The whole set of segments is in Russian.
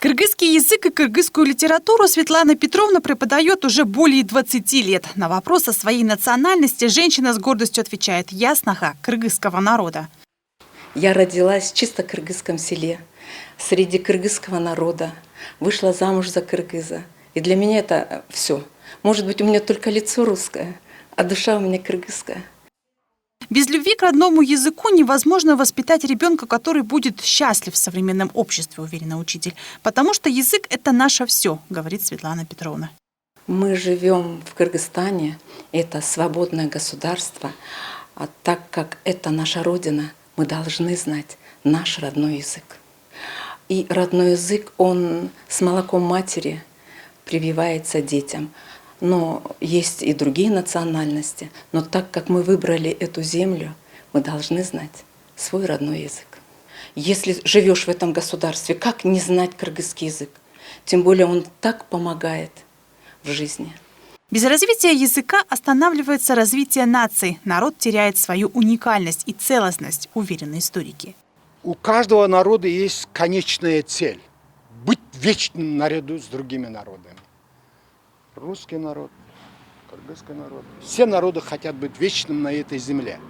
Кыргызский язык и кыргызскую литературу Светлана Петровна преподает уже более 20 лет. На вопрос о своей национальности женщина с гордостью отвечает: «Я сноха кыргызского народа». Я родилась в чисто кыргызском селе, среди кыргызского народа, вышла замуж за кыргыза. И для меня это все. Может быть, у меня только лицо русское, а душа у меня кыргызская. Без любви к родному языку невозможно воспитать ребенка, который будет счастлив в современном обществе, уверена учитель. Потому что язык – это наше все, говорит Светлана Петровна. Мы живем в Кыргызстане, это свободное государство, а так как это наша родина, мы должны знать наш родной язык. И родной язык, он с молоком матери прививается детям. Но есть и другие национальности. Но так как мы выбрали эту землю, мы должны знать свой родной язык. Если живешь в этом государстве, как не знать кыргызский язык? Тем более он так помогает в жизни. Без развития языка останавливается развитие нации. Народ теряет свою уникальность и целостность, уверены историки. У каждого народа есть конечная цель – быть вечным наряду с другими народами. Русский народ, кыргызский народ. Все народы хотят быть вечным на этой земле.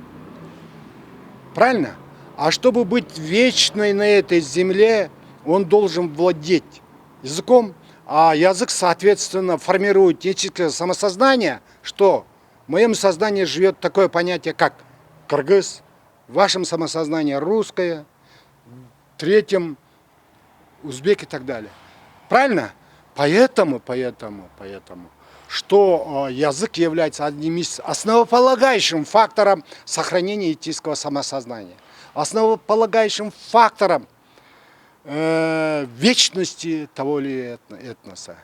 Правильно? А чтобы быть вечной на этой земле, он должен владеть языком. А язык, соответственно, формирует этническое самосознание, что в моем сознании живет такое понятие, как кыргыз, в вашем самосознании русское, в третьем узбек и так далее. Правильно? Поэтому, что язык является одним из основополагающим фактором сохранения этнического самосознания, основополагающим фактором вечности того или этноса.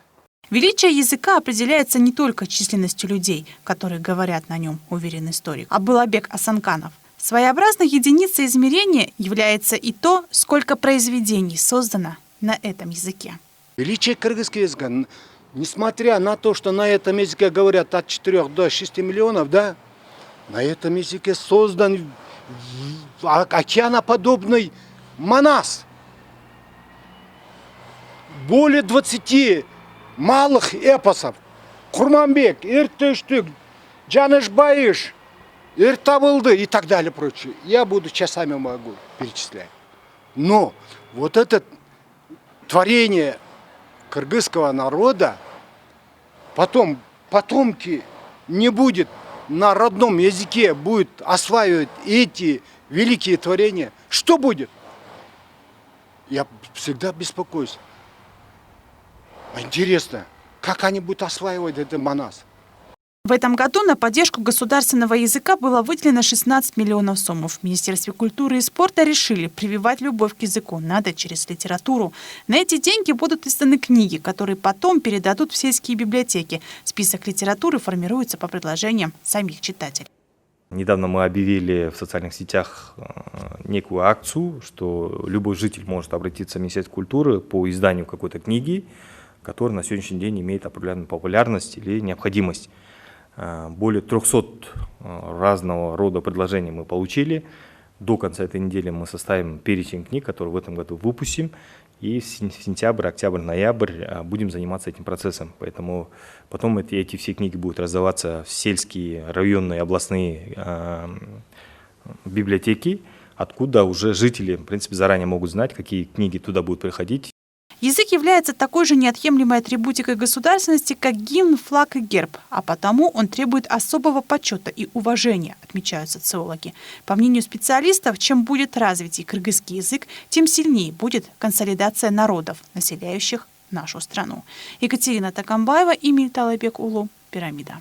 Величие языка определяется не только численностью людей, которые говорят на нем, уверен историк, Абылабек Асанканов. Своеобразной единицей измерения является и то, сколько произведений создано на этом языке. Величие кыргызского языка, несмотря на то, что на этом языке говорят от 4 до 6 миллионов, да, на этом языке создан океаноподобный Манас. Более 20 малых эпосов. Курманбек, Иртыштык, Джанышбаиш, Иртабылды и так далее, прочее. Я буду часами могу перечислять. Но вот это творение кыргызского народа, потом потомки не будет на родном языке, будет осваивать эти великие творения. Что будет? Я всегда беспокоюсь. Интересно, как они будут осваивать этот Манас? В этом году на поддержку государственного языка было выделено 16 миллионов сомов. В Министерстве культуры и спорта решили, прививать любовь к языку надо через литературу. На эти деньги будут изданы книги, которые потом передадут в сельские библиотеки. Список литературы формируется по предложениям самих читателей. Недавно мы объявили в социальных сетях некую акцию, что любой житель может обратиться в Министерство культуры по изданию какой-то книги, которая на сегодняшний день имеет определенную популярность или необходимость. Более 300 разного рода предложений мы получили. До конца этой недели мы составим перечень книг, которые в этом году выпустим. И в сентябрь, октябрь, ноябрь будем заниматься этим процессом. Поэтому потом эти все книги будут раздаваться в сельские, районные, областные библиотеки, откуда уже жители, в принципе, заранее могут знать, какие книги туда будут приходить. Язык является такой же неотъемлемой атрибутикой государственности, как гимн, флаг и герб, а потому он требует особого почета и уважения, отмечают социологи. По мнению специалистов, чем будет развитый кыргызский язык, тем сильнее будет консолидация народов, населяющих нашу страну. Екатерина Такамбаева и Мильталайбек Улу, Пирамида.